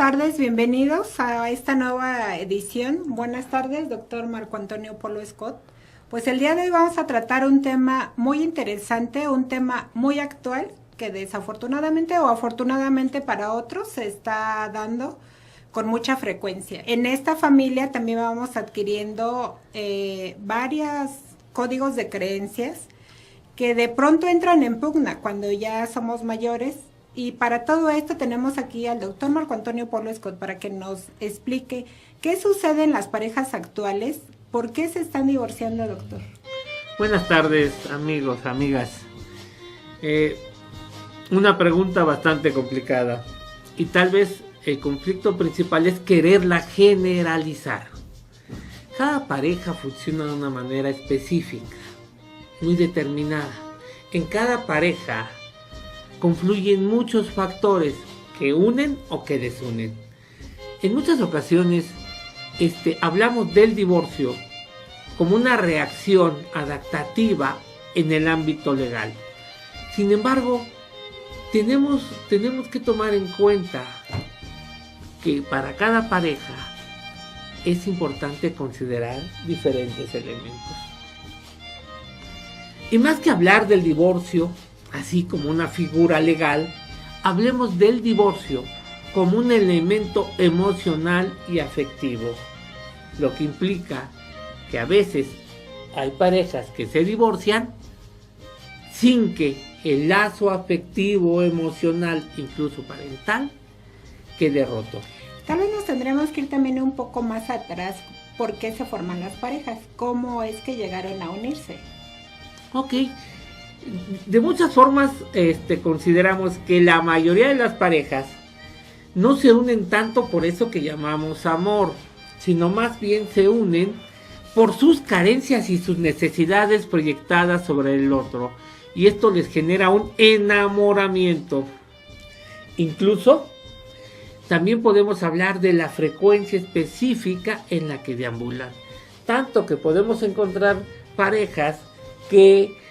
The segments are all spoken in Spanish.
tardes, bienvenidos a esta nueva edición. Buenas tardes, doctor Marco Antonio Polo Scott. Pues el día de hoy vamos a tratar un tema muy interesante, un tema muy actual que desafortunadamente o afortunadamente para otros se está dando con mucha frecuencia. En esta familia también vamos adquiriendo varios códigos de creencias que de pronto entran en pugna cuando ya somos mayores. Y para todo esto tenemos aquí al doctor Marco Antonio Polo Scott para que nos explique qué sucede en las parejas actuales, por qué se están divorciando, doctor. Buenas tardes, amigos, amigas. Una pregunta bastante complicada y tal vez el conflicto principal es quererla generalizar. Cada pareja funciona de una manera específica, muy determinada. En cada pareja confluyen muchos factores que unen o que desunen. En muchas ocasiones hablamos del divorcio como una reacción adaptativa en el ámbito legal. Sin embargo, tenemos que tomar en cuenta que para cada pareja es importante considerar diferentes elementos. Y más que hablar del divorcio así como una figura legal, hablemos del divorcio como un elemento emocional y afectivo, lo que implica que a veces hay parejas que se divorcian sin que el lazo afectivo, emocional, incluso parental, quede roto. Tal vez nos tendremos que ir también un poco más atrás. ¿Por qué se forman las parejas? ¿Cómo es que llegaron a unirse? Ok. De muchas formas consideramos que la mayoría de las parejas no se unen tanto por eso que llamamos amor, sino más bien se unen por sus carencias y sus necesidades proyectadas sobre el otro, y esto les genera un enamoramiento. Incluso también podemos hablar de la frecuencia específica en la que deambulan, tanto que podemos encontrar parejas que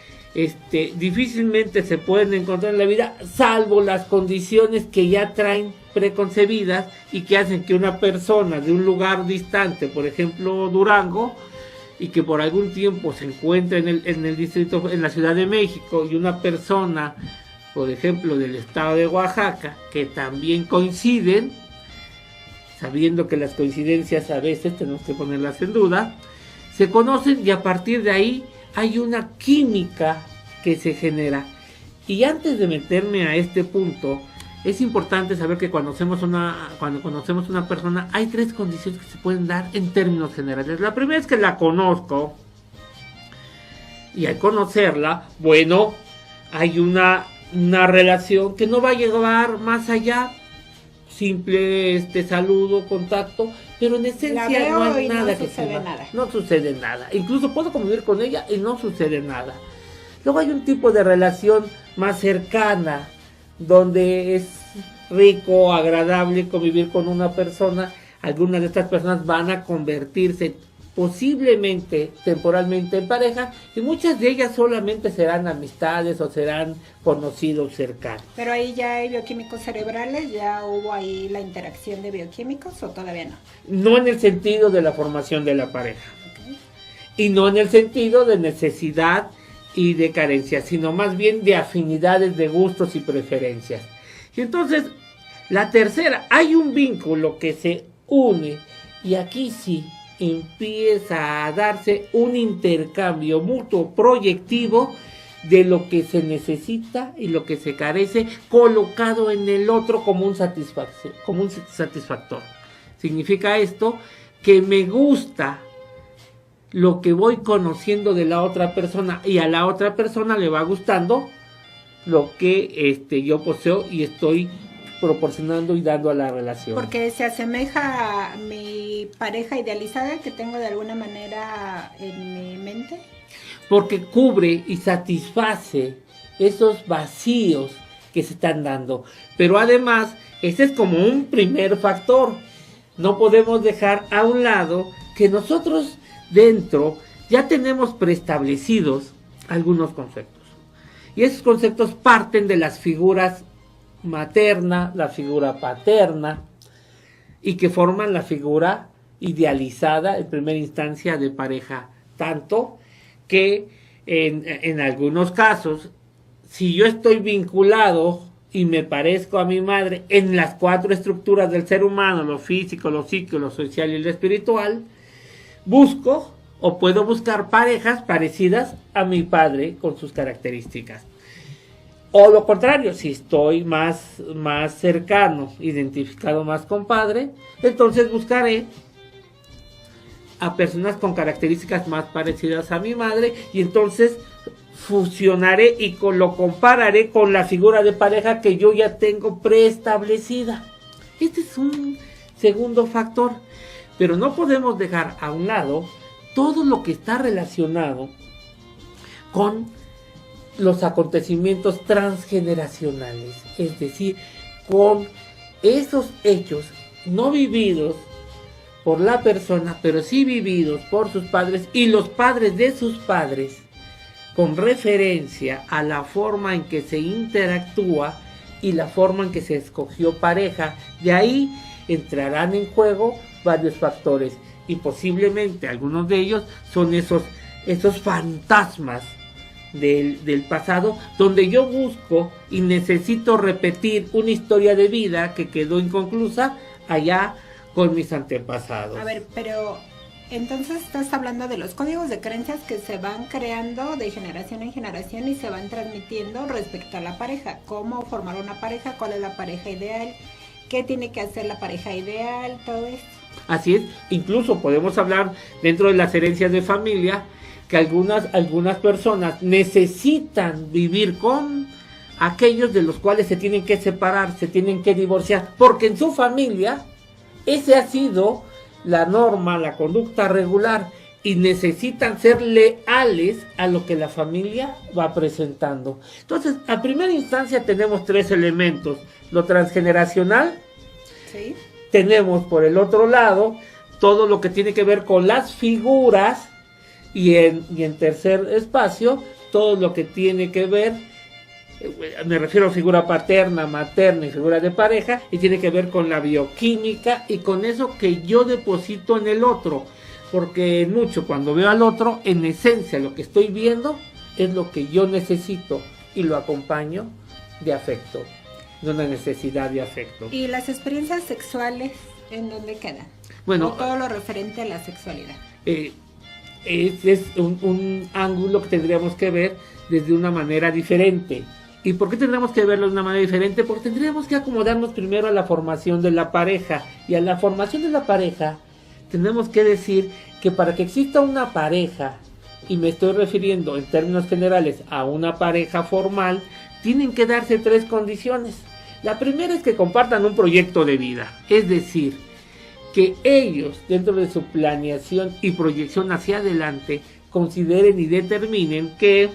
difícilmente se pueden encontrar en la vida, salvo las condiciones que ya traen preconcebidas y que hacen que una persona de un lugar distante, por ejemplo Durango, y que por algún tiempo se encuentra en el distrito, en la Ciudad de México, y una persona, por ejemplo, del estado de Oaxaca, que también coinciden, sabiendo que las coincidencias a veces tenemos que ponerlas en duda, se conocen y a partir de ahí hay una química que se genera. Y antes de meterme a este punto, es importante saber que cuando conocemos una persona, hay tres condiciones que se pueden dar en términos generales. La primera es que la conozco, y al conocerla, bueno, hay una relación que no va a llevar más allá, simple saludo, contacto, pero en esencia no hay nada que se va. No sucede nada. Incluso puedo convivir con ella y no sucede nada. Luego hay un tipo de relación más cercana, donde es rico, agradable convivir con una persona. Algunas de estas personas van a convertirse posiblemente temporalmente en pareja, y muchas de ellas solamente serán amistades o serán conocidos cercanos. Pero ahí ya hay bioquímicos cerebrales, ya hubo ahí la interacción de bioquímicos, o todavía no. No en el sentido de la formación de la pareja, okay, y no en el sentido de necesidad y de carencia, sino más bien de afinidades, de gustos y preferencias. Y entonces, la tercera, hay un vínculo que se une, y aquí sí empieza a darse un intercambio mutuo proyectivo de lo que se necesita y lo que se carece, colocado en el otro como un satisfactor. Significa esto que me gusta lo que voy conociendo de la otra persona, y a la otra persona le va gustando lo que yo poseo y estoy proporcionando y dando a la relación. Porque se asemeja a mi pareja idealizada que tengo de alguna manera en mi mente. Porque cubre y satisface esos vacíos que se están dando. Pero además, este es como un primer factor. No podemos dejar a un lado que nosotros dentro ya tenemos preestablecidos algunos conceptos. Y esos conceptos parten de las figuras materna, la figura paterna, y que forman la figura idealizada en primera instancia de pareja, tanto que en algunos casos, si yo estoy vinculado y me parezco a mi madre en las 4 estructuras del ser humano, lo físico, lo psíquico, lo social y lo espiritual, busco o puedo buscar parejas parecidas a mi padre con sus características. O lo contrario, si estoy más cercano, identificado más con padre, entonces buscaré a personas con características más parecidas a mi madre y entonces fusionaré y lo compararé con la figura de pareja que yo ya tengo preestablecida. Este es un segundo factor, pero no podemos dejar a un lado todo lo que está relacionado con los acontecimientos transgeneracionales, es decir, con esos hechos no vividos por la persona, pero sí vividos por sus padres y los padres de sus padres, con referencia a la forma en que se interactúa y la forma en que se escogió pareja. De ahí entrarán en juego varios factores y posiblemente algunos de ellos son esos fantasmas del pasado, donde yo busco y necesito repetir una historia de vida que quedó inconclusa allá con mis antepasados. A ver, pero entonces estás hablando de los códigos de creencias que se van creando de generación en generación y se van transmitiendo respecto a la pareja. ¿Cómo formar una pareja? ¿Cuál es la pareja ideal? ¿Qué tiene que hacer la pareja ideal? Todo esto. Así es, incluso podemos hablar dentro de las herencias de familia que algunas personas necesitan vivir con aquellos de los cuales se tienen que separar, se tienen que divorciar, porque en su familia ese ha sido la norma, la conducta regular, y necesitan ser leales a lo que la familia va presentando. Entonces, a primera instancia tenemos 3 elementos: lo transgeneracional, ¿sí? Tenemos por el otro lado todo lo que tiene que ver con las figuras, y en tercer espacio todo lo que tiene que ver, me refiero a figura paterna, materna y figura de pareja, y tiene que ver con la bioquímica y con eso que yo deposito en el otro, porque mucho cuando veo al otro, en esencia lo que estoy viendo es lo que yo necesito y lo acompaño de afecto, de una necesidad de afecto. ¿Y las experiencias sexuales en dónde quedan? Bueno, o todo lo referente a la sexualidad. Es un ángulo que tendríamos que ver desde una manera diferente. ¿Y por qué tendríamos que verlo de una manera diferente? Porque tendríamos que acomodarnos primero a la formación de la pareja. Y a la formación de la pareja tenemos que decir que para que exista una pareja, y me estoy refiriendo en términos generales a una pareja formal, tienen que darse 3 condiciones. La primera es que compartan un proyecto de vida, es decir, que ellos, dentro de su planeación y proyección hacia adelante, consideren y determinen que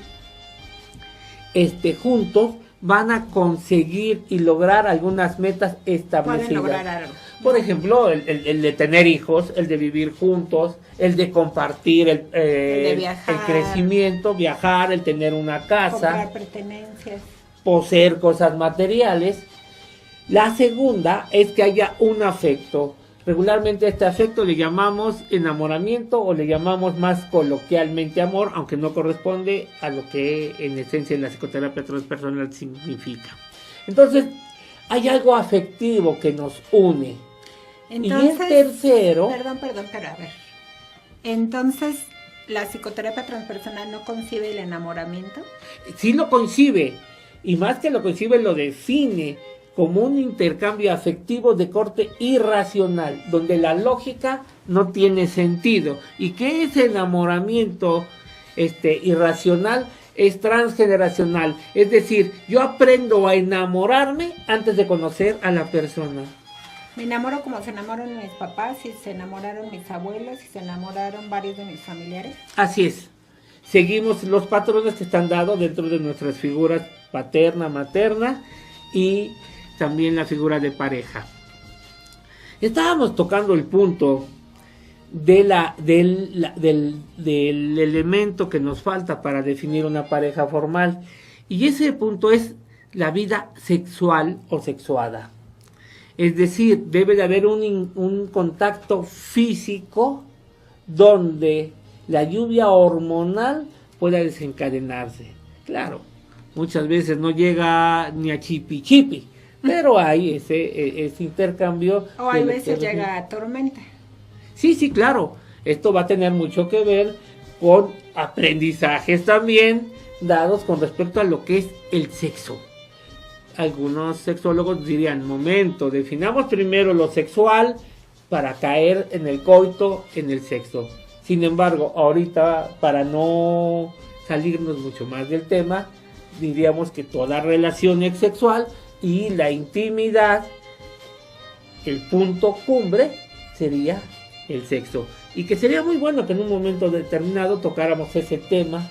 juntos van a conseguir y lograr algunas metas establecidas. Pueden lograr algo. Por ejemplo, el de tener hijos, el de vivir juntos, el de compartir el de viajar, el crecimiento, viajar, el tener una casa, comprar pertenencias, poseer cosas materiales. La segunda es que haya un afecto. Regularmente a este afecto le llamamos enamoramiento o le llamamos más coloquialmente amor, aunque no corresponde a lo que en esencia en la psicoterapia transpersonal significa. Entonces, hay algo afectivo que nos une. Entonces, y el tercero... Perdón, pero a ver. Entonces, ¿la psicoterapia transpersonal no concibe el enamoramiento? Sí lo concibe, y más que lo concibe, lo define como un intercambio afectivo de corte irracional, donde la lógica no tiene sentido, y que ese enamoramiento irracional es transgeneracional, es decir, yo aprendo a enamorarme antes de conocer a la persona. Me enamoro como se enamoran mis papás, y se enamoraron mis abuelos, y se enamoraron varios de mis familiares. Así es, seguimos los patrones que están dados dentro de nuestras figuras paterna, materna y también la figura de pareja. Estábamos tocando el punto del elemento que nos falta para definir una pareja formal, y ese punto es la vida sexual o sexuada. Es decir, debe de haber un contacto físico donde la lluvia hormonal pueda desencadenarse. Claro, muchas veces no llega ni a chipi chipi, pero hay ese intercambio. O hay veces llega a tormenta. Sí, claro. Esto va a tener mucho que ver con aprendizajes también dados con respecto a lo que es el sexo. Algunos sexólogos dirían, momento, definamos primero lo sexual para caer en el coito, en el sexo. Sin embargo, ahorita, para no salirnos mucho más del tema, diríamos que toda relación es sexual y la intimidad, el punto cumbre, sería el sexo. Y que sería muy bueno que en un momento determinado tocáramos ese tema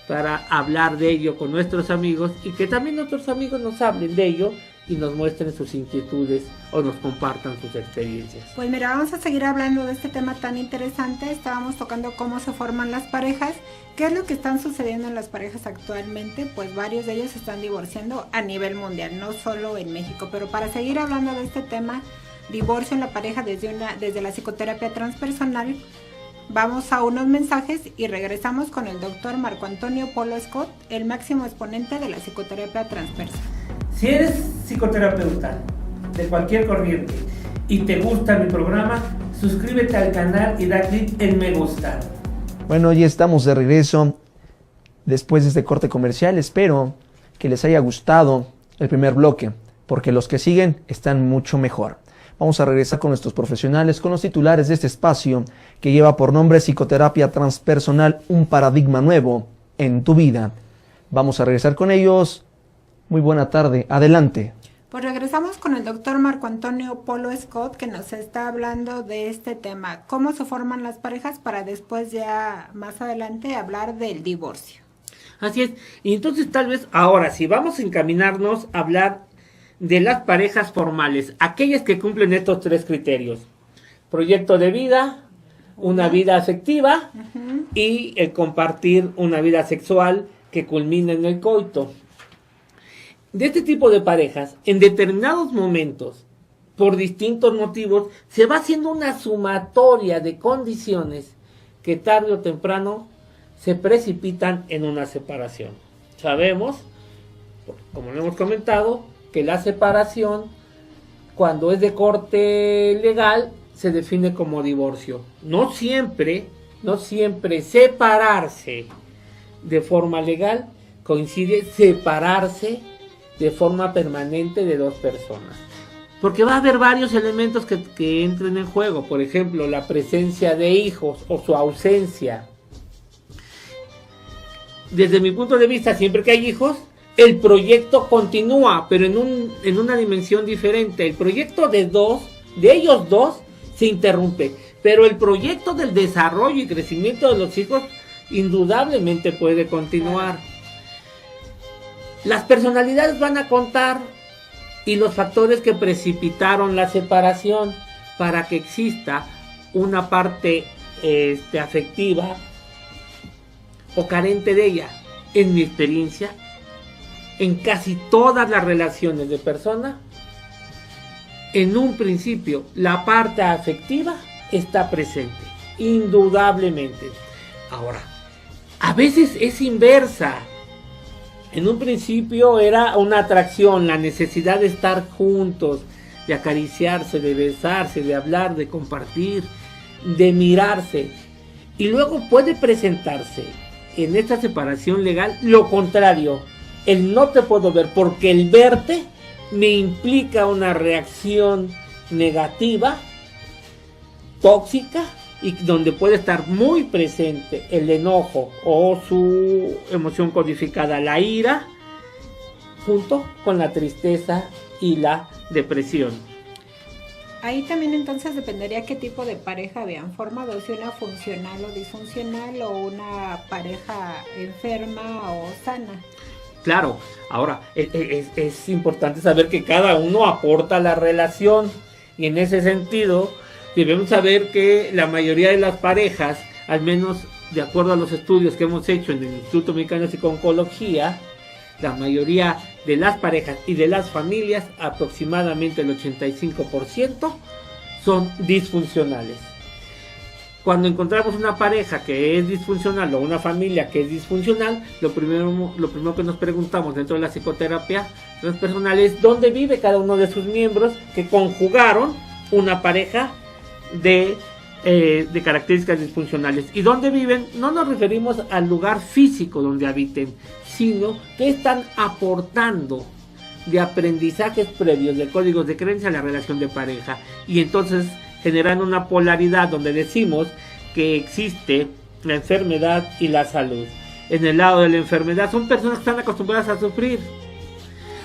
para hablar de ello con nuestros amigos y que también nuestros amigos nos hablen de ello y nos muestren sus inquietudes o nos compartan sus experiencias. Pues mira, vamos a seguir hablando de este tema tan interesante. Estábamos tocando cómo se forman las parejas. ¿Qué es lo que están sucediendo en las parejas actualmente? Pues varios de ellos se están divorciando a nivel mundial, no solo en México. Pero para seguir hablando de este tema, divorcio en la pareja desde la psicoterapia transpersonal, vamos a unos mensajes y regresamos con el doctor Marco Antonio Polo Scott, el máximo exponente de la psicoterapia transpersonal. Si eres psicoterapeuta de cualquier corriente y te gusta mi programa, suscríbete al canal y da clic en me gusta. Bueno, ya estamos de regreso después de este corte comercial. Espero que les haya gustado el primer bloque, porque los que siguen están mucho mejor. Vamos a regresar con nuestros profesionales, con los titulares de este espacio que lleva por nombre Psicoterapia Transpersonal, un paradigma nuevo en tu vida. Vamos a regresar con ellos. Muy buena tarde, adelante. Pues regresamos con el doctor Marco Antonio Polo Scott, que nos está hablando de este tema, cómo se forman las parejas, para después ya más adelante hablar del divorcio. Así es, y entonces tal vez ahora sí vamos a encaminarnos a hablar de las parejas formales, aquellas que cumplen estos tres criterios: proyecto de vida, una vida afectiva y el compartir una vida sexual que culmina en el coito. De este tipo de parejas, en determinados momentos, por distintos motivos, se va haciendo una sumatoria de condiciones que tarde o temprano se precipitan en una separación. Sabemos, como lo hemos comentado, que la separación, cuando es de corte legal, se define como divorcio. No siempre separarse de forma legal coincide separarse de forma permanente de dos personas. Porque va a haber varios elementos que entren en juego. Por ejemplo, la presencia de hijos o su ausencia. Desde mi punto de vista, siempre que hay hijos, el proyecto continúa, pero en una dimensión diferente. El proyecto de ellos dos, se interrumpe. Pero el proyecto del desarrollo y crecimiento de los hijos, indudablemente puede continuar. Las personalidades van a contar y los factores que precipitaron la separación para que exista una parte afectiva o carente de ella. En mi experiencia, en casi todas las relaciones de persona, en un principio la parte afectiva está presente, indudablemente. Ahora, a veces es inversa. En un principio era una atracción, la necesidad de estar juntos, de acariciarse, de besarse, de hablar, de compartir, de mirarse. Y luego puede presentarse en esta separación legal lo contrario, el no te puedo ver, porque el verte me implica una reacción negativa, tóxica, y donde puede estar muy presente el enojo o su emoción codificada, la ira, junto con la tristeza y la depresión. Ahí también entonces dependería qué tipo de pareja habían formado, si una funcional o disfuncional o una pareja enferma o sana. Claro, ahora es importante saber que cada uno aporta a la relación, y en ese sentido debemos saber que la mayoría de las parejas, al menos de acuerdo a los estudios que hemos hecho en el Instituto Mexicano de Psico-Oncología, la mayoría de las parejas y de las familias, aproximadamente el 85%, son disfuncionales. Cuando encontramos una pareja que es disfuncional o una familia que es disfuncional, lo primero que nos preguntamos dentro de la psicoterapia transpersonal es dónde vive cada uno de sus miembros que conjugaron una pareja de características disfuncionales. Y dónde viven no nos referimos al lugar físico donde habiten, sino que están aportando de aprendizajes previos, de códigos de creencia a la relación de pareja. Y entonces generando una polaridad donde decimos que existe la enfermedad y la salud. En el lado de la enfermedad son personas que están acostumbradas a sufrir.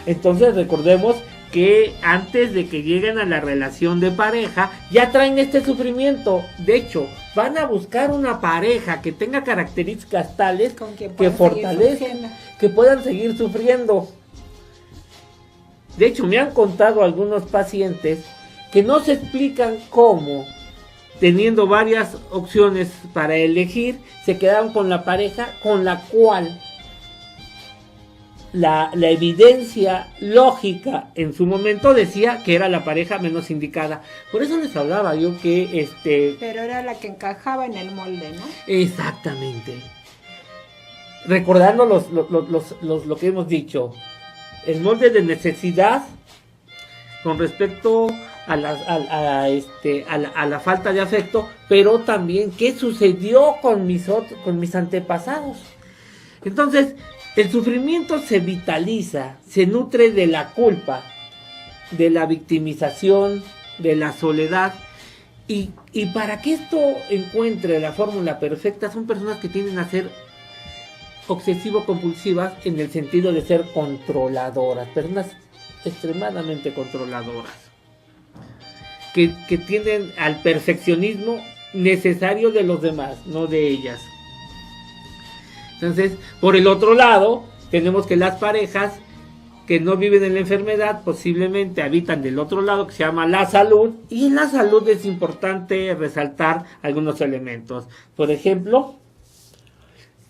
Entonces recordemos que antes de que lleguen a la relación de pareja ya traen este sufrimiento. De hecho, van a buscar una pareja que tenga características tales que fortalezcan, que puedan seguir sufriendo. De hecho, me han contado algunos pacientes que no se explican cómo, teniendo varias opciones para elegir, se quedaron con la pareja con la cual la evidencia lógica en su momento decía que era la pareja menos indicada. Por eso les hablaba yo que Pero era la que encajaba en el molde, ¿no? Exactamente. Recordando lo que hemos dicho, el molde de necesidad con respecto a la falta de afecto, pero también qué sucedió con mis antepasados. Entonces, el sufrimiento se vitaliza, se nutre de la culpa, de la victimización, de la soledad. Y para que esto encuentre la fórmula perfecta, son personas que tienden a ser obsesivo-compulsivas en el sentido de ser controladoras, personas extremadamente controladoras, que tienden al perfeccionismo necesario de los demás, no de ellas. Entonces, por el otro lado, tenemos que las parejas que no viven en la enfermedad posiblemente habitan del otro lado, que se llama la salud, y en la salud es importante resaltar algunos elementos. Por ejemplo,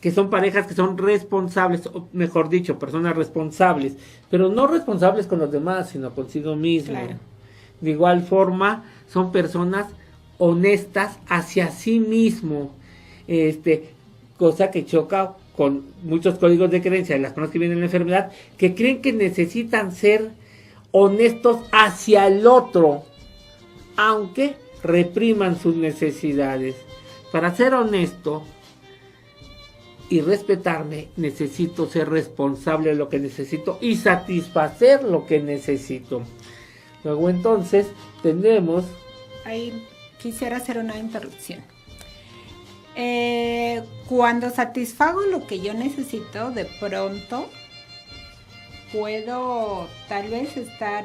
que son parejas que son responsables, o mejor dicho, personas responsables, pero no responsables con los demás, sino consigo mismo. Claro. De igual forma, son personas honestas hacia sí mismo, cosa que choca con muchos códigos de creencia de las personas que viven en la enfermedad, que creen que necesitan ser honestos hacia el otro, aunque repriman sus necesidades. Para ser honesto y respetarme, necesito ser responsable de lo que necesito y satisfacer lo que necesito. Luego entonces tenemos... Ahí quisiera hacer una interrupción. Cuando satisfago lo que yo necesito, de pronto puedo tal vez estar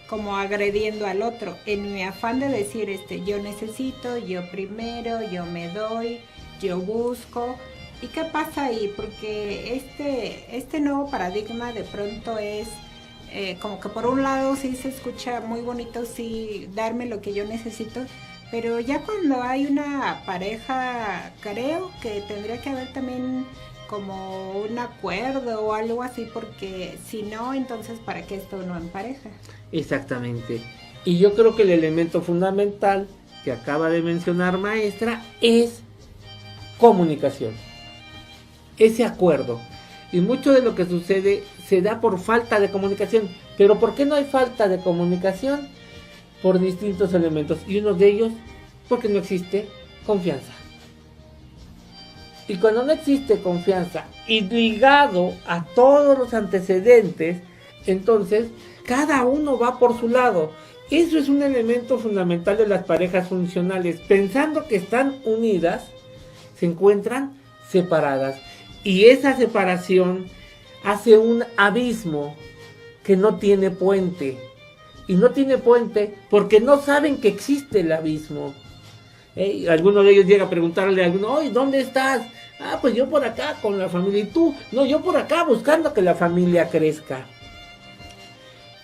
como agrediendo al otro en mi afán de decir yo necesito, yo primero, yo me doy, yo busco. ¿Y qué pasa ahí? Porque este nuevo paradigma de pronto es como que por un lado sí se escucha muy bonito, sí, darme lo que yo necesito, pero ya cuando hay una pareja, creo que tendría que haber también como un acuerdo o algo así, porque si no, entonces ¿para qué esto no en pareja? Exactamente. Y yo creo que el elemento fundamental que acaba de mencionar maestra es comunicación, ese acuerdo. Y mucho de lo que sucede se da por falta de comunicación. ¿Pero por qué no hay falta de comunicación? Por distintos elementos, y uno de ellos porque no existe confianza. Y cuando no existe confianza y ligado a todos los antecedentes, entonces cada uno va por su lado. Eso es un elemento fundamental de las parejas funcionales. Pensando que están unidas, se encuentran separadas, y esa separación hace un abismo que no tiene puente. Y no tiene puente porque no saben que existe el abismo. Alguno de ellos llega a preguntarle a alguno: oye, ¿dónde estás? Ah, pues yo por acá con la familia. ¿Y tú? No, yo por acá buscando que la familia crezca.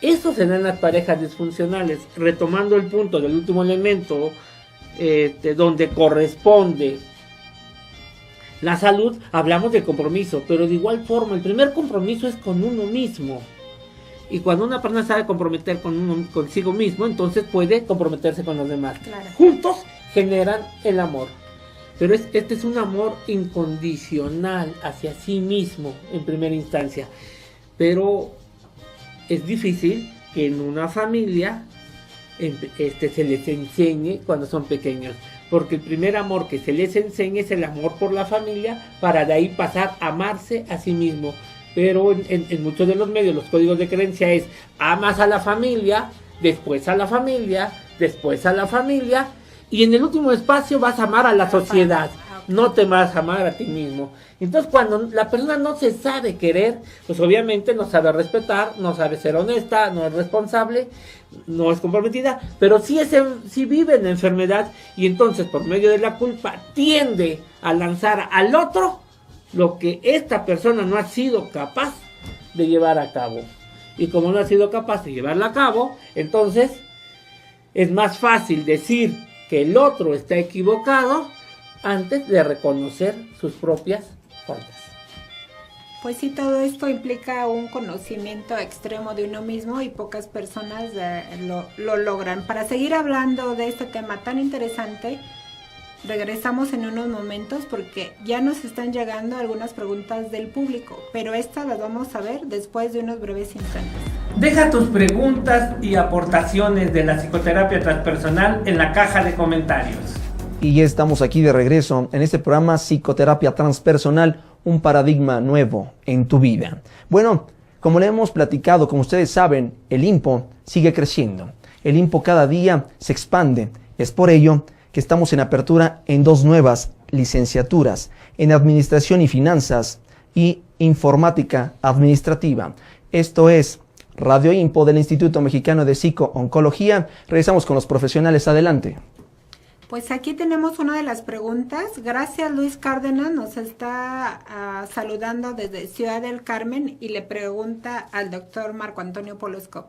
Eso se da en las parejas disfuncionales. Retomando el punto del último elemento, donde corresponde La salud, hablamos de compromiso, pero de igual forma, el primer compromiso es con uno mismo. Y cuando una persona sabe comprometer consigo mismo, entonces puede comprometerse con los demás. Claro. Juntos generan el amor. Pero este es un amor incondicional hacia sí mismo en primera instancia. Pero es difícil que en una familia se les enseñe cuando son pequeños. Porque el primer amor que se les enseña es el amor por la familia, para de ahí pasar a amarse a sí mismo. Pero en muchos de los medios, los códigos de creencia es: amas a la familia, después a la familia, después a la familia, y en el último espacio vas a amar a la sociedad. No te vas a amar a ti mismo. Entonces, cuando la persona no se sabe querer, pues obviamente no sabe respetar, no sabe ser honesta, no es responsable, no es comprometida, pero sí vive en enfermedad, y entonces por medio de la culpa tiende a lanzar al otro lo que esta persona no ha sido capaz de llevar a cabo. Y como no ha sido capaz de llevarla a cabo, entonces es más fácil decir que el otro está equivocado antes de reconocer sus propias faltas. Pues sí, todo esto implica un conocimiento extremo de uno mismo, y pocas personas lo logran. Para seguir hablando de este tema tan interesante, regresamos en unos momentos, porque ya nos están llegando algunas preguntas del público, pero estas las vamos a ver después de unos breves instantes. Deja tus preguntas y aportaciones de la psicoterapia transpersonal en la caja de comentarios. Y ya estamos aquí de regreso en este programa Psicoterapia Transpersonal, un paradigma nuevo en tu vida. Bueno, como le hemos platicado, como ustedes saben, el INPO sigue creciendo. El INPO cada día se expande. Es por ello que estamos en apertura en 2 nuevas licenciaturas, en Administración y Finanzas y Informática Administrativa. Esto es Radio INPO del Instituto Mexicano de Psico-Oncología. Regresamos con los profesionales. Adelante. Pues aquí tenemos una de las preguntas. Gracias, Luis Cárdenas nos está saludando desde Ciudad del Carmen, y le pregunta al doctor Marco Antonio Polo Escot: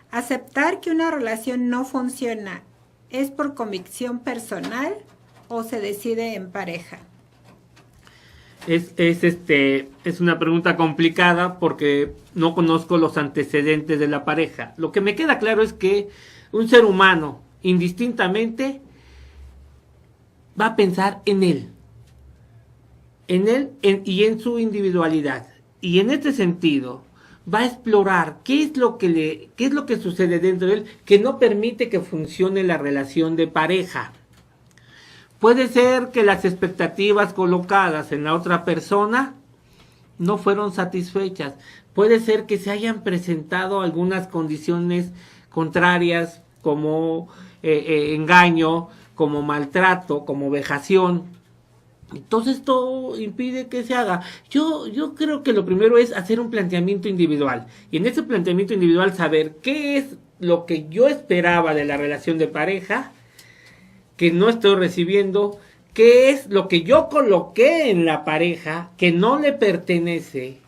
¿aceptar que una relación no funciona es por convicción personal o se decide en pareja? Es una pregunta complicada porque no conozco los antecedentes de la pareja. Lo que me queda claro es que un ser humano, indistintamente, va a pensar en él y en su individualidad. Y en este sentido va a explorar qué es lo que sucede dentro de él que no permite que funcione la relación de pareja. Puede ser que las expectativas colocadas en la otra persona no fueron satisfechas. Puede ser que se hayan presentado algunas condiciones contrarias, como engaño, como maltrato, como vejación. Entonces esto impide que se haga. Yo creo que lo primero es hacer un planteamiento individual, y en ese planteamiento individual saber qué es lo que yo esperaba de la relación de pareja que no estoy recibiendo, qué es lo que yo coloqué en la pareja que no le pertenece,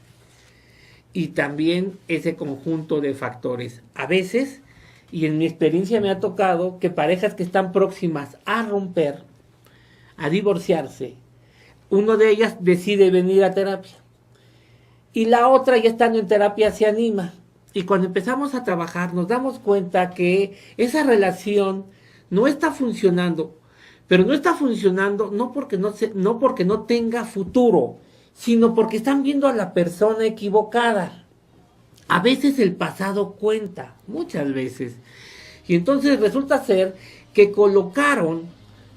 y también ese conjunto de factores. A veces, y en mi experiencia me ha tocado, que parejas que están próximas a romper, a divorciarse, uno de ellas decide venir a terapia y la otra, ya estando en terapia, se anima, y cuando empezamos a trabajar nos damos cuenta que esa relación no está funcionando, pero no está funcionando no porque no tenga futuro, sino porque están viendo a la persona equivocada. A veces el pasado cuenta, muchas veces. Y entonces resulta ser que colocaron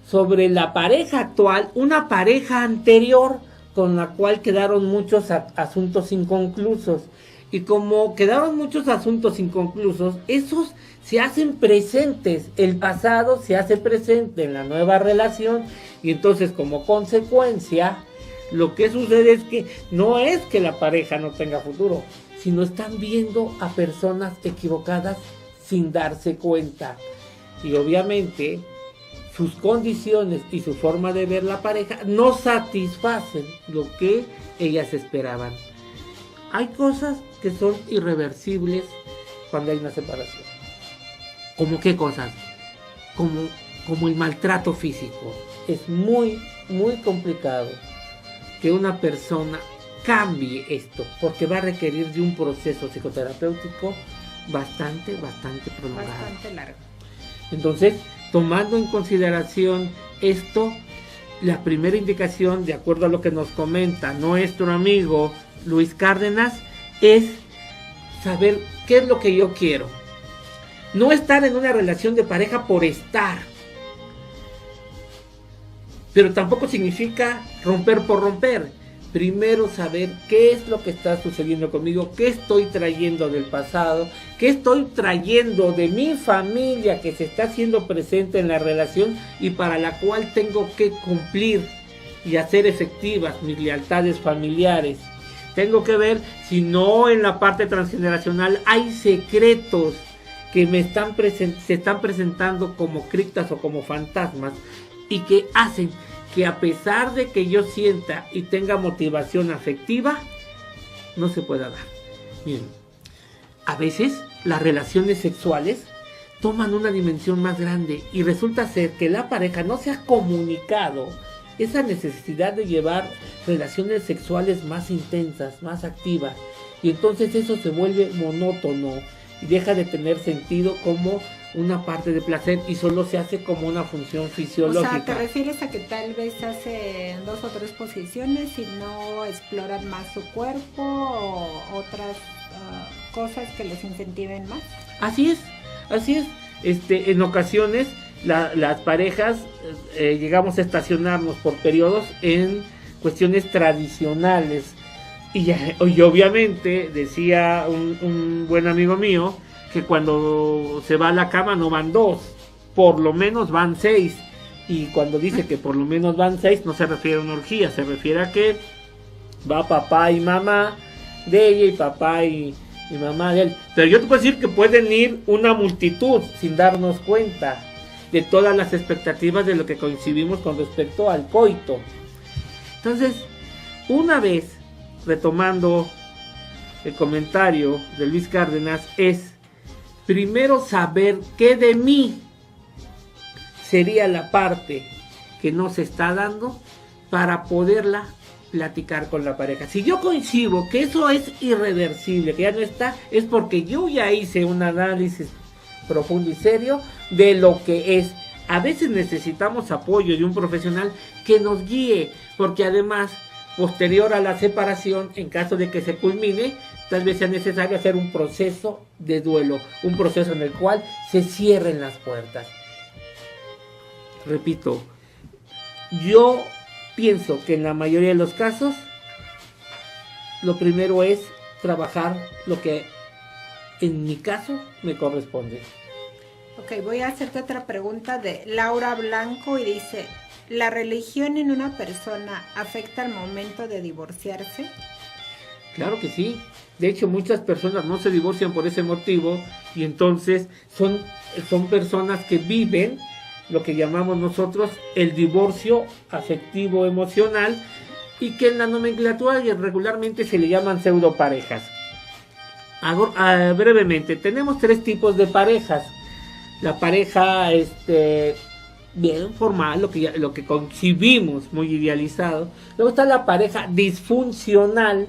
sobre la pareja actual una pareja anterior con la cual quedaron muchos asuntos inconclusos. Y como quedaron muchos asuntos inconclusos, esos se hacen presentes. El pasado se hace presente en la nueva relación, y entonces como consecuencia lo que sucede es que no es que la pareja no tenga futuro, sino están viendo a personas equivocadas sin darse cuenta. Y obviamente sus condiciones y su forma de ver la pareja no satisfacen lo que ellas esperaban. Hay cosas que son irreversibles cuando hay una separación. ¿Cómo qué cosas? Como el maltrato físico. Es muy, muy complicado. que una persona cambie esto, porque va a requerir de un proceso psicoterapéutico bastante prolongado. Bastante largo. Entonces, tomando en consideración esto, la primera indicación, de acuerdo a lo que nos comenta nuestro amigo Luis Cárdenas, es saber qué es lo que yo quiero. No estar en una relación de pareja por estar. Pero tampoco significa romper por romper. Primero saber qué es lo que está sucediendo conmigo, qué estoy trayendo del pasado, qué estoy trayendo de mi familia que se está haciendo presente en la relación y para la cual tengo que cumplir y hacer efectivas mis lealtades familiares. Tengo que ver si no en la parte transgeneracional hay secretos que se están presentando como criptas o como fantasmas y que hacen que a pesar de que yo sienta y tenga motivación afectiva, no se pueda dar. Miren, a veces las relaciones sexuales toman una dimensión más grande y resulta ser que la pareja no se ha comunicado esa necesidad de llevar relaciones sexuales más intensas, más activas, y entonces eso se vuelve monótono y deja de tener sentido como una parte de placer y solo se hace como una función fisiológica. O sea, ¿te refieres a que tal vez hacen 2 o 3 posiciones y no exploran más su cuerpo o otras cosas que les incentiven más? Así es. En ocasiones las parejas llegamos a estacionarnos por periodos en cuestiones tradicionales y obviamente decía un buen amigo mío que cuando se va a la cama no van 2, por lo menos van 6. Y cuando dice que por lo menos van 6, no se refiere a una orgía, se refiere a que va papá y mamá de ella y papá y mamá de él. Pero yo te puedo decir que pueden ir una multitud sin darnos cuenta de todas las expectativas de lo que concibimos con respecto al coito. Entonces, una vez, retomando el comentario de Luis Cárdenas, es primero saber qué de mí sería la parte que no se está dando para poderla platicar con la pareja. Si yo coincido que eso es irreversible, que ya no está, es porque yo ya hice un análisis profundo y serio de lo que es. A veces necesitamos apoyo de un profesional que nos guíe, porque además, posterior a la separación, en caso de que se culmine, tal vez sea necesario hacer un proceso de duelo, un proceso en el cual se cierren las puertas. Repito, yo pienso que en la mayoría de los casos, lo primero es trabajar lo que en mi caso me corresponde. Ok, voy a hacerte otra pregunta de Laura Blanco y dice, ¿la religión en una persona afecta al momento de divorciarse? Claro que sí. De hecho, muchas personas no se divorcian por ese motivo y entonces son personas que viven lo que llamamos nosotros el divorcio afectivo emocional y que en la nomenclatura regularmente se le llaman pseudoparejas. Brevemente, tenemos 3 tipos de parejas. La pareja bien formal, lo que concibimos muy idealizado. Luego está la pareja disfuncional,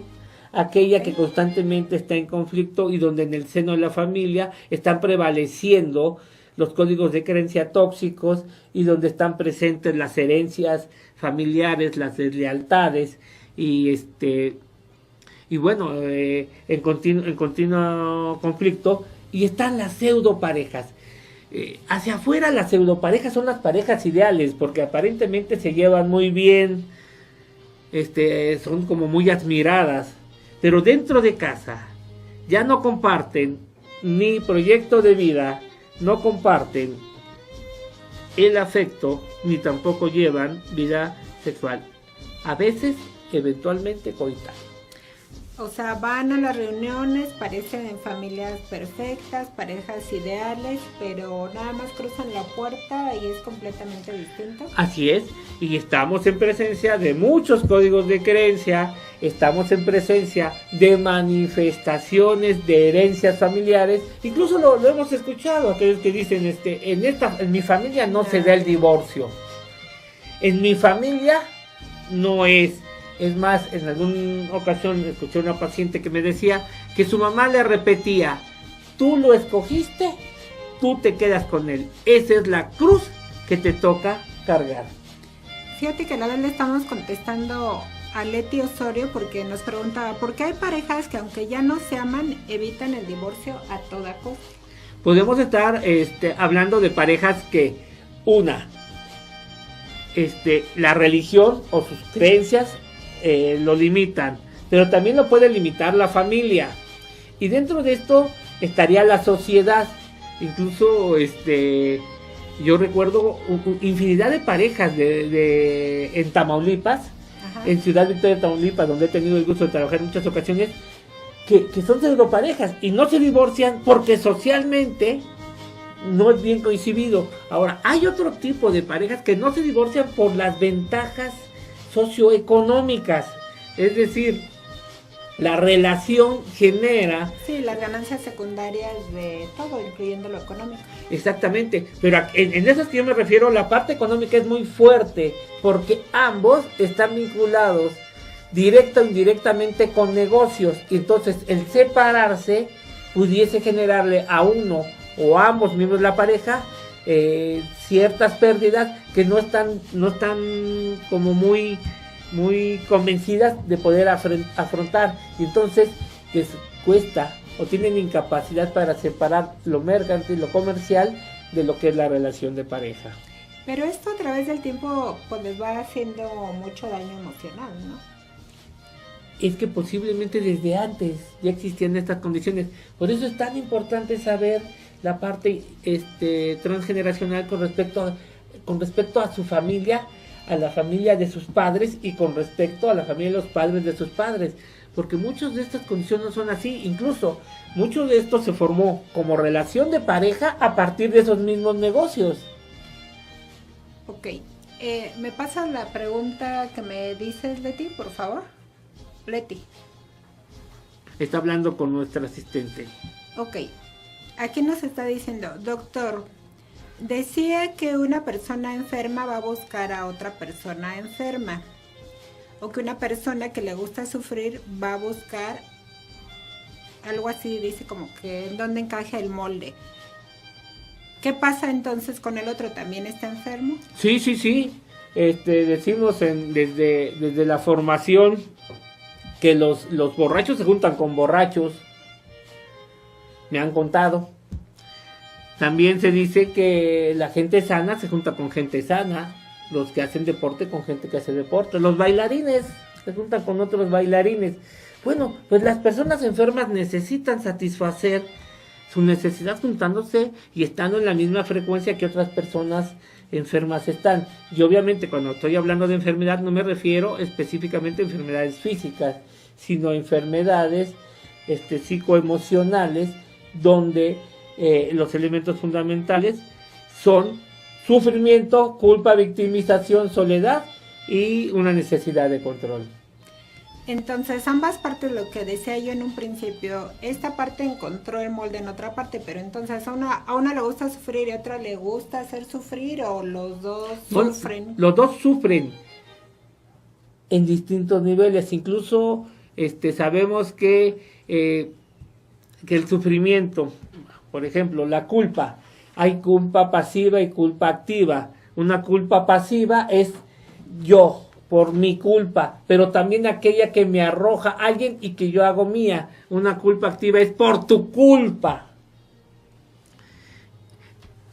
aquella que constantemente está en conflicto y donde en el seno de la familia están prevaleciendo los códigos de creencia tóxicos y donde están presentes las herencias familiares, las deslealtades y bueno, en continuo conflicto. Y están las pseudoparejas. Hacia afuera las pseudoparejas son las parejas ideales porque aparentemente se llevan muy bien, son como muy admiradas, pero dentro de casa ya no comparten ni proyecto de vida, no comparten el afecto ni tampoco llevan vida sexual, a veces eventualmente coital. O sea, van a las reuniones, parecen familias perfectas, parejas ideales, pero nada más cruzan la puerta y es completamente distinto. Así es, y estamos en presencia de muchos códigos de creencia, estamos en presencia de manifestaciones de herencias familiares, incluso lo hemos escuchado, aquellos que dicen, en mi familia no se da el divorcio, en mi familia no es Es más, en alguna ocasión escuché a una paciente que me decía que su mamá le repetía: tú lo escogiste, tú te quedas con él. Esa es la cruz que te toca cargar. Fíjate que la vez le estamos contestando a Leti Osorio porque nos preguntaba ¿por qué hay parejas que aunque ya no se aman evitan el divorcio a toda costa? Podemos estar hablando de parejas que la religión o sus creencias lo limitan, pero también lo puede limitar la familia, y dentro de esto estaría la sociedad. Incluso yo recuerdo infinidad de parejas en Tamaulipas. Ajá. En Ciudad Victoria, Tamaulipas, donde he tenido el gusto de trabajar en muchas ocasiones, que son pseudoparejas y no se divorcian porque socialmente no es bien coincidido. Ahora, hay otro tipo de parejas que no se divorcian por las ventajas socioeconómicas, es decir, la relación genera... Sí, las ganancias secundarias de todo, incluyendo lo económico. Exactamente, pero en esas que yo me refiero, la parte económica es muy fuerte, porque ambos están vinculados directa o indirectamente con negocios, y entonces el separarse pudiese generarle a uno o a ambos miembros de la pareja ciertas pérdidas que no están como muy convencidas de poder afrontar, y entonces les cuesta o tienen incapacidad para separar lo mercantil, lo comercial, de lo que es la relación de pareja. Pero esto a través del tiempo pues les va haciendo mucho daño emocional, ¿no? Es que posiblemente desde antes ya existían estas condiciones. Por eso es tan importante saber la parte transgeneracional con respecto a su familia, a la familia de sus padres, y con respecto a la familia de los padres de sus padres, porque muchas de estas condiciones no son así. Incluso mucho de esto se formó como relación de pareja a partir de esos mismos negocios. Ok, ¿me pasas la pregunta que me dices, Leti, por favor? Leti. Está hablando con nuestra asistente. Ok, aquí nos está diciendo: doctor, decía que una persona enferma va a buscar a otra persona enferma, o que una persona que le gusta sufrir va a buscar algo así, dice, como que en dónde encaja el molde. ¿Qué pasa entonces con el otro? ¿También está enfermo? Sí. Decimos desde la formación que los borrachos se juntan con borrachos. Me han contado. También se dice que la gente sana se junta con gente sana. Los que hacen deporte con gente que hace deporte. Los bailarines se juntan con otros bailarines. Bueno, pues las personas enfermas necesitan satisfacer su necesidad juntándose y estando en la misma frecuencia que otras personas enfermas están. Y obviamente cuando estoy hablando de enfermedad no me refiero específicamente a enfermedades físicas, sino a enfermedades psicoemocionales, donde los elementos fundamentales son sufrimiento, culpa, victimización, soledad y una necesidad de control. Entonces, ambas partes, lo que decía yo en un principio, esta parte encontró el molde en otra parte, pero entonces a una le gusta sufrir y a otra le gusta hacer sufrir, o los dos sufren. Los dos sufren en distintos niveles. Incluso sabemos que el sufrimiento, por ejemplo, la culpa, hay culpa pasiva y culpa activa. Una culpa pasiva es yo, por mi culpa, pero también aquella que me arroja alguien y que yo hago mía. Una culpa activa es por tu culpa.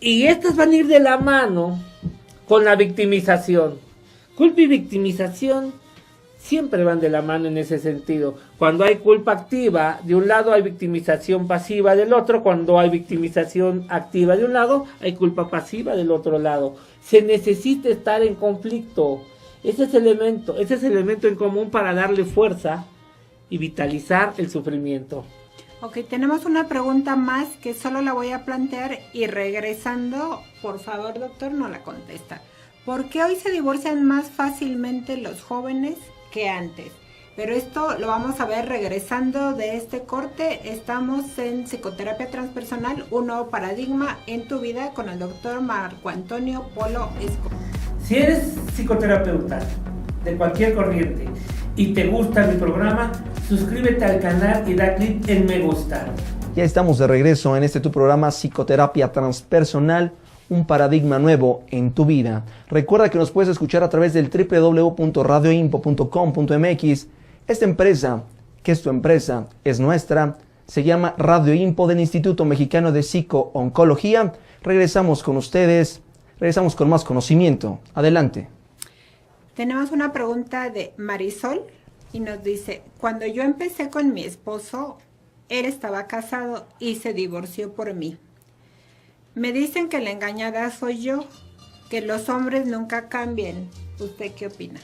Y estas van a ir de la mano con la victimización. Culpa y victimización siempre van de la mano en ese sentido. Cuando hay culpa activa de un lado, hay victimización pasiva del otro. Cuando hay victimización activa de un lado, hay culpa pasiva del otro lado. Se necesita estar en conflicto. Ese es elemento en común para darle fuerza y vitalizar el sufrimiento. Ok, tenemos una pregunta más que solo la voy a plantear y regresando, por favor, doctor, no la contesta. ¿Por qué hoy se divorcian más fácilmente los jóvenes que antes? Pero esto lo vamos a ver regresando de este corte. Estamos en Psicoterapia Transpersonal, un nuevo paradigma en tu vida, con el doctor Marco Antonio Polo Escobar. Si eres psicoterapeuta de cualquier corriente y te gusta mi programa, suscríbete al canal y da clic en me gusta. Ya estamos de regreso en tu programa Psicoterapia Transpersonal, un paradigma nuevo en tu vida. Recuerda que nos puedes escuchar a través del www.radioinpo.com.mx. Esta empresa, que es tu empresa, es nuestra, se llama Radio Impo del Instituto Mexicano de Psico-Oncología. Regresamos con ustedes, regresamos con más conocimiento. Adelante. Tenemos una pregunta de Marisol y nos dice, cuando yo empecé con mi esposo, él estaba casado y se divorció por mí. Me dicen que la engañada soy yo, que los hombres nunca cambian. ¿Usted qué opina?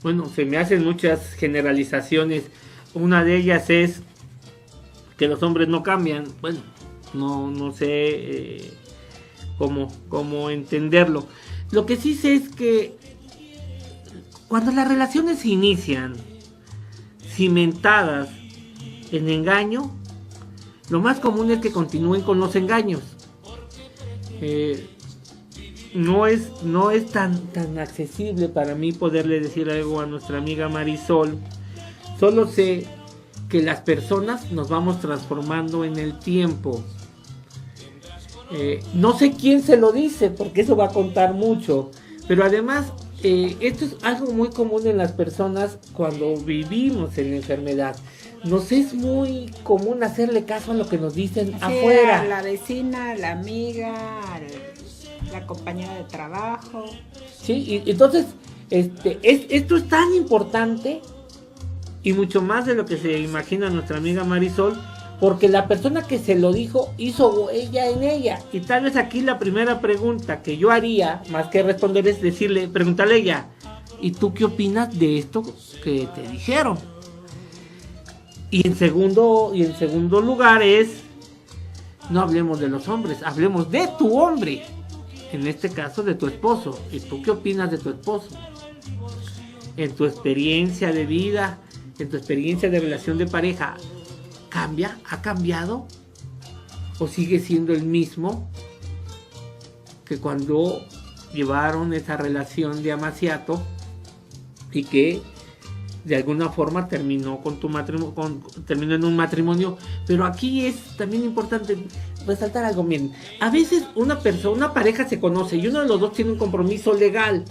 Bueno, se me hacen muchas generalizaciones. Una de ellas es que los hombres no cambian. Bueno, no sé cómo entenderlo. Lo que sí sé es que cuando las relaciones se inician cimentadas en engaño, lo más común es que continúen con los engaños. No es tan accesible para mí poderle decir algo a nuestra amiga Marisol. Solo sé que las personas nos vamos transformando en el tiempo. No sé quién se lo dice, porque eso va a contar mucho. Pero además, esto es algo muy común en las personas cuando vivimos en la enfermedad. Nos es muy común hacerle caso a lo que nos dicen afuera. A la vecina, a la amiga, la compañera de trabajo. Sí, y entonces esto es tan importante y mucho más de lo que se imagina nuestra amiga Marisol, porque la persona que se lo dijo hizo ella en ella. Y tal vez aquí la primera pregunta que yo haría, más que responder, es preguntarle a ella, ¿y tú qué opinas de esto que te dijeron? Y en segundo lugar no hablemos de los hombres, hablemos de tu hombre, en este caso de tu esposo. ¿Y tú qué opinas de tu esposo? En tu experiencia de vida, en tu experiencia de relación de pareja, ¿cambia? ¿Ha cambiado? ¿O sigue siendo el mismo que cuando llevaron esa relación de amaciato y que de alguna forma terminó terminó en un matrimonio? Pero aquí es también importante resaltar algo. Bien, a veces una pareja se conoce y uno de los dos tiene un compromiso legal,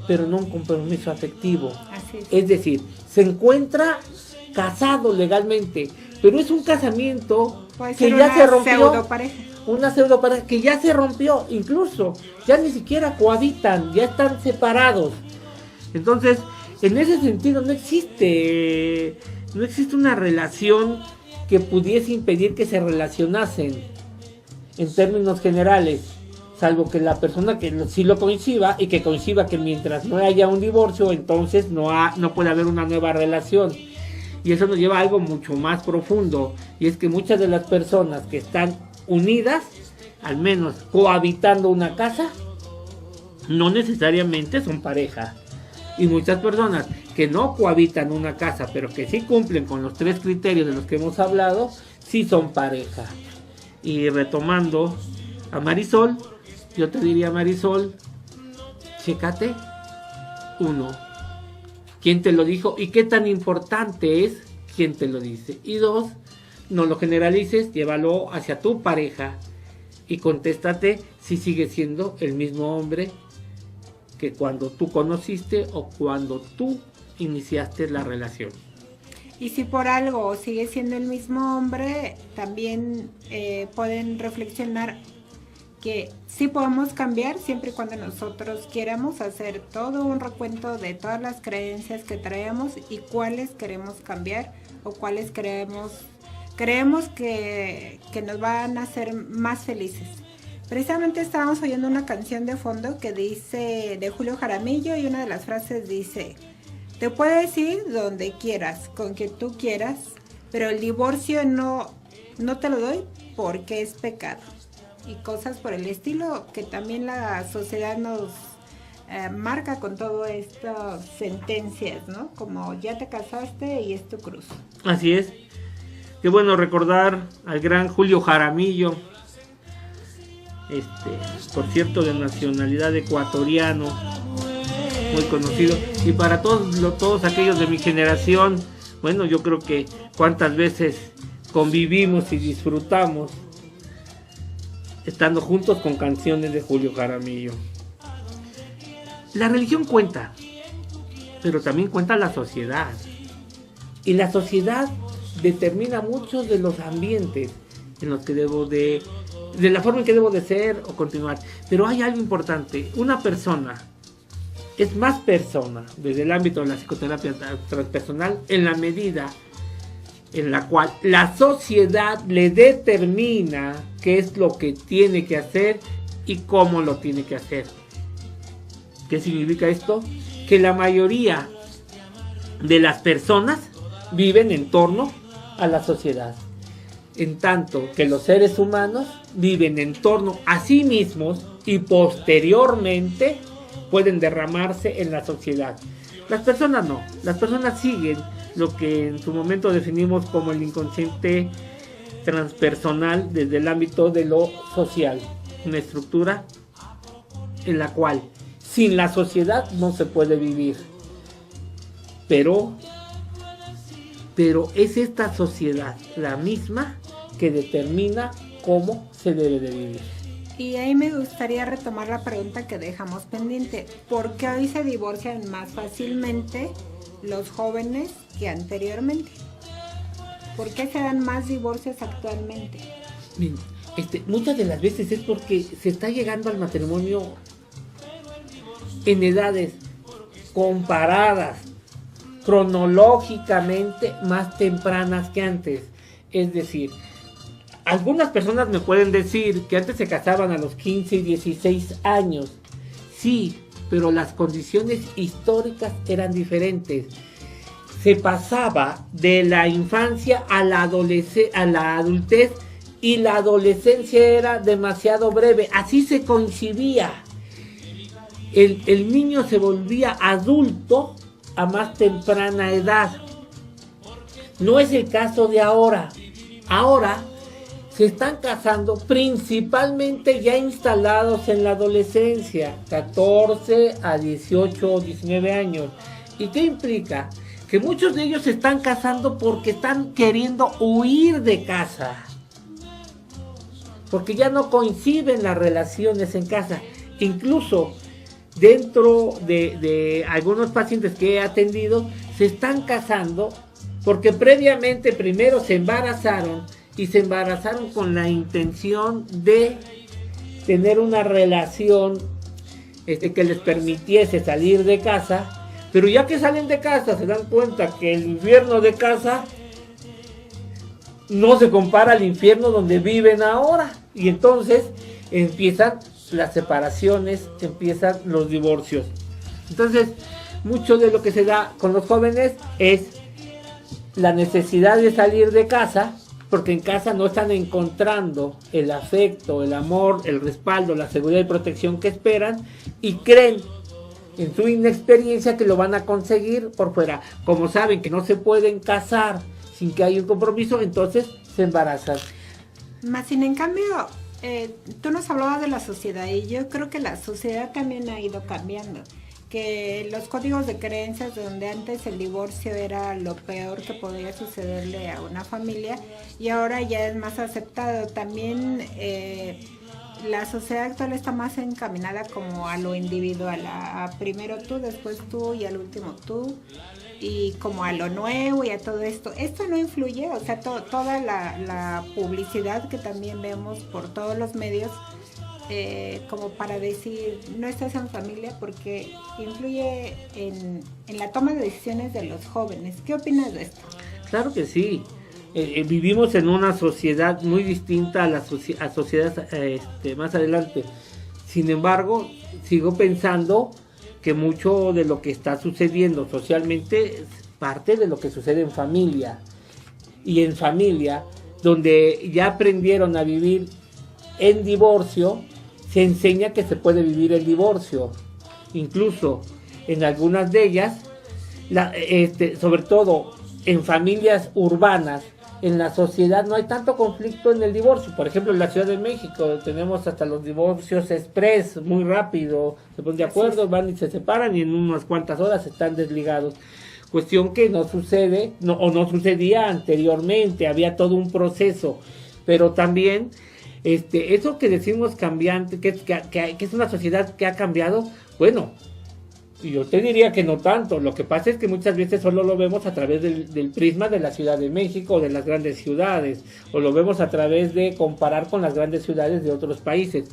pero no un compromiso afectivo. Así es. Es decir, se encuentra casado legalmente, pero es un casamiento que ya se rompió. Una pseudopareja que ya se rompió, incluso ya ni siquiera cohabitan, ya están separados. Entonces, en ese sentido no existe una relación que pudiese impedir que se relacionasen en términos generales, salvo que la persona que sí lo coincida y que coincida que mientras no haya un divorcio, entonces no puede haber una nueva relación. Y eso nos lleva a algo mucho más profundo, y es que muchas de las personas que están unidas, al menos cohabitando una casa, no necesariamente son pareja. Y muchas personas que no cohabitan una casa, pero que sí cumplen con los 3 criterios de los que hemos hablado, sí son pareja. Y retomando a Marisol, yo te diría, Marisol, chécate, 1, quién te lo dijo y qué tan importante es quién te lo dice. Y 2, no lo generalices, llévalo hacia tu pareja y contéstate si sigue siendo el mismo hombre que cuando tú conociste o cuando tú iniciaste la relación. Y si por algo sigue siendo el mismo hombre, también pueden reflexionar que sí podemos cambiar siempre y cuando nosotros queramos hacer todo un recuento de todas las creencias que traemos y cuáles queremos cambiar o cuáles creemos que nos van a hacer más felices. Precisamente estábamos oyendo una canción de fondo que dice, de Julio Jaramillo, y una de las frases dice: te puedes ir donde quieras, con quien tú quieras, pero el divorcio no te lo doy porque es pecado. Y cosas por el estilo que también la sociedad nos marca con todas estas sentencias, ¿no? Como ya te casaste y es tu cruz. Así es. Qué bueno recordar al gran Julio Jaramillo, por cierto, de nacionalidad ecuatoriano, muy conocido. Y para todos aquellos de mi generación, bueno, yo creo que cuántas veces convivimos y disfrutamos estando juntos con canciones de Julio Jaramillo. La religión cuenta, pero también cuenta la sociedad. Y la sociedad determina muchos de los ambientes en los que de la forma en que debo de ser o continuar. Pero hay algo importante, una persona es más persona desde el ámbito de la psicoterapia transpersonal en la medida en la cual la sociedad le determina qué es lo que tiene que hacer y cómo lo tiene que hacer. ¿Qué significa esto? Que la mayoría de las personas viven en torno a la sociedad, en tanto que los seres humanos viven en torno a sí mismos y posteriormente pueden derramarse en la sociedad. Las personas no, las personas siguen lo que en su momento definimos como el inconsciente transpersonal desde el ámbito de lo social, una estructura en la cual sin la sociedad no se puede vivir, pero es esta sociedad la misma que determina cómo se debe de vivir. Y ahí me gustaría retomar la pregunta que dejamos pendiente. ¿Por qué hoy se divorcian más fácilmente los jóvenes que anteriormente? ¿Por qué se dan más divorcios actualmente? Bien, muchas de las veces es porque se está llegando al matrimonio en edades comparadas cronológicamente más tempranas que antes. Es decir, algunas personas me pueden decir que antes se casaban a los 15 y 16 años. Sí, pero las condiciones históricas eran diferentes. Se pasaba de la infancia a la adultez y la adolescencia era demasiado breve. Así se concibía. El niño se volvía adulto a más temprana edad. No es el caso de ahora. Ahora se están casando principalmente ya instalados en la adolescencia, 14 a 18 o 19 años. ¿Y qué implica? Que muchos de ellos se están casando porque están queriendo huir de casa, porque ya no coinciden las relaciones en casa. Incluso dentro de algunos pacientes que he atendido, se están casando porque previamente primero se embarazaron y se embarazaron con la intención de tener una relación que les permitiese salir de casa. Pero ya que salen de casa se dan cuenta que el infierno de casa no se compara al infierno donde viven ahora. Y entonces empiezan las separaciones, empiezan los divorcios. Entonces, mucho de lo que se da con los jóvenes es la necesidad de salir de casa, porque en casa no están encontrando el afecto, el amor, el respaldo, la seguridad y protección que esperan, y creen en su inexperiencia que lo van a conseguir por fuera. Como saben que no se pueden casar sin que haya un compromiso, entonces se embarazan. Más sin en cambio, tú nos hablabas de la sociedad y yo creo que la sociedad también ha ido cambiando. Que los códigos de creencias donde antes el divorcio era lo peor que podía sucederle a una familia y ahora ya es más aceptado. También la sociedad actual está más encaminada como a lo individual, a primero tú, después tú y al último tú, y como a lo nuevo y a todo esto. Esto no influye, o sea, toda la publicidad que también vemos por todos los medios, como para decir no estás en familia, porque influye en la toma de decisiones de los jóvenes. ¿Qué opinas de esto? Claro que sí. Vivimos en una sociedad muy distinta a sociedades más adelante. Sin embargo, sigo pensando que mucho de lo que está sucediendo socialmente es parte de lo que sucede en familia. Y en familia, donde ya aprendieron a vivir en divorcio, se enseña que se puede vivir el divorcio. Incluso en algunas de ellas, sobre todo en familias urbanas, en la sociedad no hay tanto conflicto en el divorcio. Por ejemplo, en la Ciudad de México tenemos hasta los divorcios express, muy rápido, se ponen de acuerdo, van y se separan y en unas cuantas horas están desligados. Cuestión que no sucede, no sucedía anteriormente, había todo un proceso, pero también eso que decimos cambiante, que es una sociedad que ha cambiado, bueno, yo te diría que no tanto. Lo que pasa es que muchas veces solo lo vemos a través del prisma de la Ciudad de México o de las grandes ciudades, o lo vemos a través de comparar con las grandes ciudades de otros países.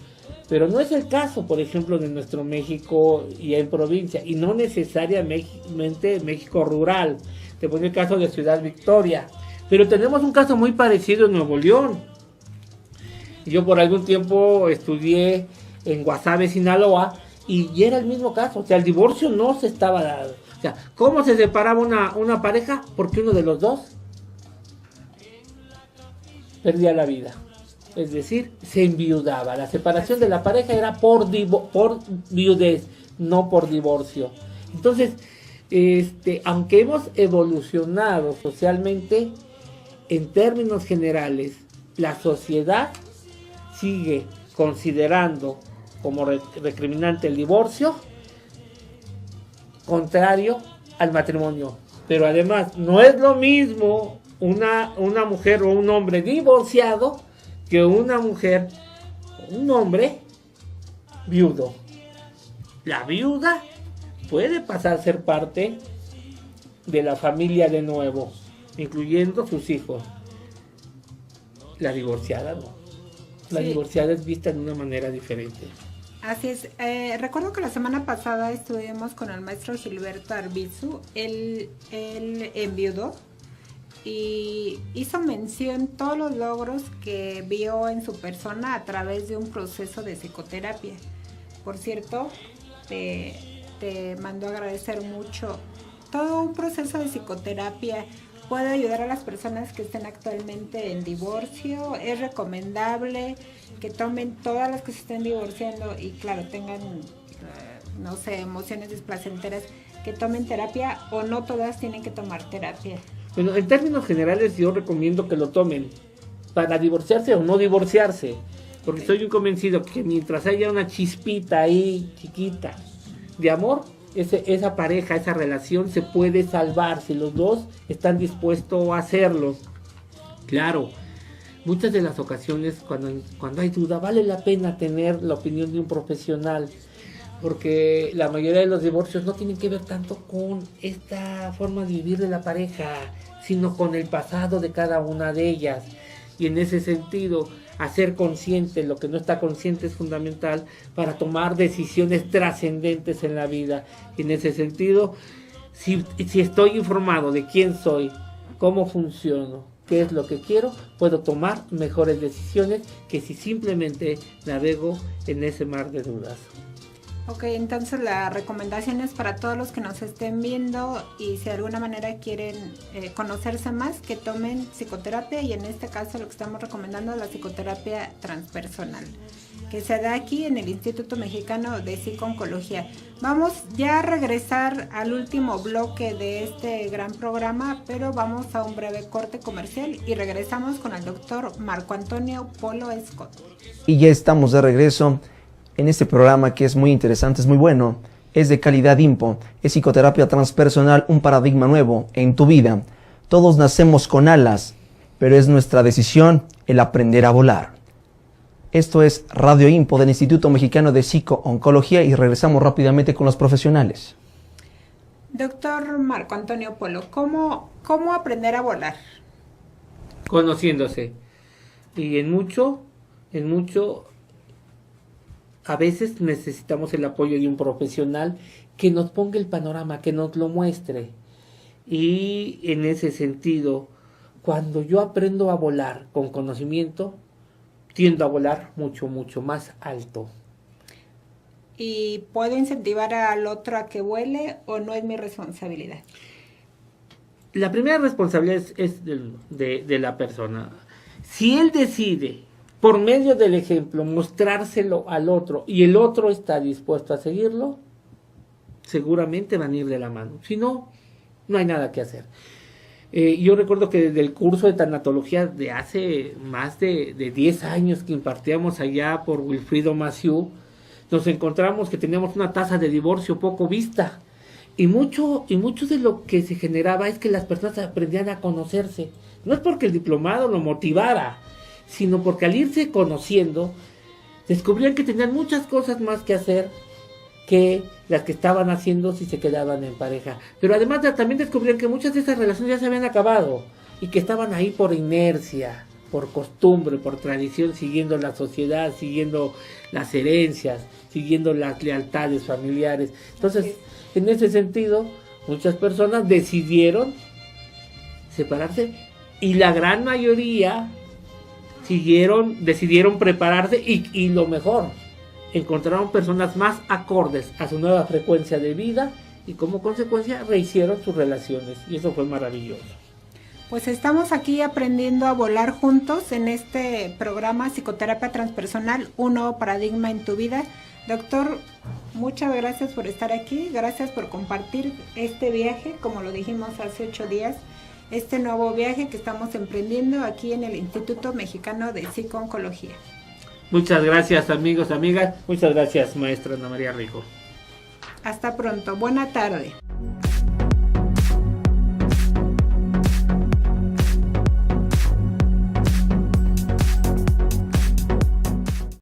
Pero no es el caso, por ejemplo, de nuestro México y en provincia, y no necesariamente México rural. Te pongo el caso de Ciudad Victoria, pero tenemos un caso muy parecido en Nuevo León. Yo por algún tiempo estudié en Guasave, Sinaloa, y era el mismo caso. O sea, el divorcio no se estaba dando. O sea, ¿cómo se separaba una pareja? Porque uno de los dos perdía la vida. Es decir, se enviudaba. La separación de la pareja era por viudez, no por divorcio. Entonces, aunque hemos evolucionado socialmente, en términos generales, la sociedad sigue considerando como recriminante el divorcio, contrario al matrimonio. Pero además, no es lo mismo una mujer o un hombre divorciado que una mujer o un hombre viudo. La viuda puede pasar a ser parte de la familia de nuevo, incluyendo sus hijos. La divorciada no. La divorciada es vista de una manera diferente. Así es. Recuerdo que la semana pasada estuvimos con el maestro Gilberto Arbizu. Él enviudó y hizo mención todos los logros que vio en su persona a través de un proceso de psicoterapia. Por cierto, te mando a agradecer mucho. Todo un proceso de psicoterapia puede ayudar a las personas que estén actualmente en divorcio. Es recomendable que tomen todas las que se estén divorciando y claro, tengan, no sé, emociones desplacenteras, que tomen terapia, o no todas tienen que tomar terapia. Bueno, en términos generales yo recomiendo que lo tomen para divorciarse o no divorciarse, porque estoy muy convencido que mientras haya una chispita ahí chiquita de amor, esa pareja, esa relación se puede salvar si los dos están dispuestos a hacerlo. Claro, muchas de las ocasiones cuando hay duda vale la pena tener la opinión de un profesional, porque la mayoría de los divorcios no tienen que ver tanto con esta forma de vivir de la pareja, sino con el pasado de cada una de ellas. Y en ese sentido, hacer consciente lo que no está consciente es fundamental para tomar decisiones trascendentes en la vida. Y en ese sentido, si estoy informado de quién soy, cómo funciono, qué es lo que quiero, puedo tomar mejores decisiones que si simplemente navego en ese mar de dudas. Ok, entonces la recomendación es para todos los que nos estén viendo y si de alguna manera quieren conocerse más, que tomen psicoterapia, y en este caso lo que estamos recomendando es la psicoterapia transpersonal, que se da aquí en el Instituto Mexicano de Psico-Oncología. Vamos ya a regresar al último bloque de este gran programa, pero vamos a un breve corte comercial y regresamos con el doctor Marco Antonio Polo Scott. Y ya estamos de regreso en este programa que es muy interesante, es muy bueno, es de Calidad IMPO, es psicoterapia transpersonal, un paradigma nuevo en tu vida. Todos nacemos con alas, pero es nuestra decisión el aprender a volar. Esto es Radio IMPO del Instituto Mexicano de Psico-Oncología y regresamos rápidamente con los profesionales. Doctor Marco Antonio Polo, ¿cómo aprender a volar? Conociéndose. Y en mucho a veces necesitamos el apoyo de un profesional que nos ponga el panorama, que nos lo muestre. Y en ese sentido, cuando yo aprendo a volar con conocimiento, tiendo a volar mucho, mucho más alto. ¿Y puedo incentivar al otro a que vuele o no es mi responsabilidad? La primera responsabilidad es de la persona. Si él decide, por medio del ejemplo, mostrárselo al otro y el otro está dispuesto a seguirlo, seguramente van a ir de la mano. Si no, no hay nada que hacer. Yo recuerdo que desde el curso de tanatología de hace más de 10 años que impartíamos allá por Wilfrido Maciú, nos encontramos que teníamos una tasa de divorcio poco vista. Y mucho de lo que se generaba es que las personas aprendían a conocerse. No es porque el diplomado lo motivara, sino porque al irse conociendo, descubrían que tenían muchas cosas más que hacer que las que estaban haciendo si se quedaban en pareja. Pero además también descubrían que muchas de esas relaciones ya se habían acabado y que estaban ahí por inercia, por costumbre, por tradición, siguiendo la sociedad, siguiendo las herencias, siguiendo las lealtades familiares. Entonces, en ese sentido, muchas personas decidieron separarse y la gran mayoría decidieron prepararse y lo mejor, encontraron personas más acordes a su nueva frecuencia de vida y como consecuencia rehicieron sus relaciones y eso fue maravilloso. Pues estamos aquí aprendiendo a volar juntos en este programa Psicoterapia Transpersonal, un nuevo paradigma en tu vida. Doctor, muchas gracias por estar aquí, gracias por compartir este viaje, como lo dijimos hace 8 días, este nuevo viaje que estamos emprendiendo aquí en el Instituto Mexicano de Psico-Oncología. Muchas gracias amigos, amigas, muchas gracias maestra Ana María Rico. Hasta pronto, buena tarde.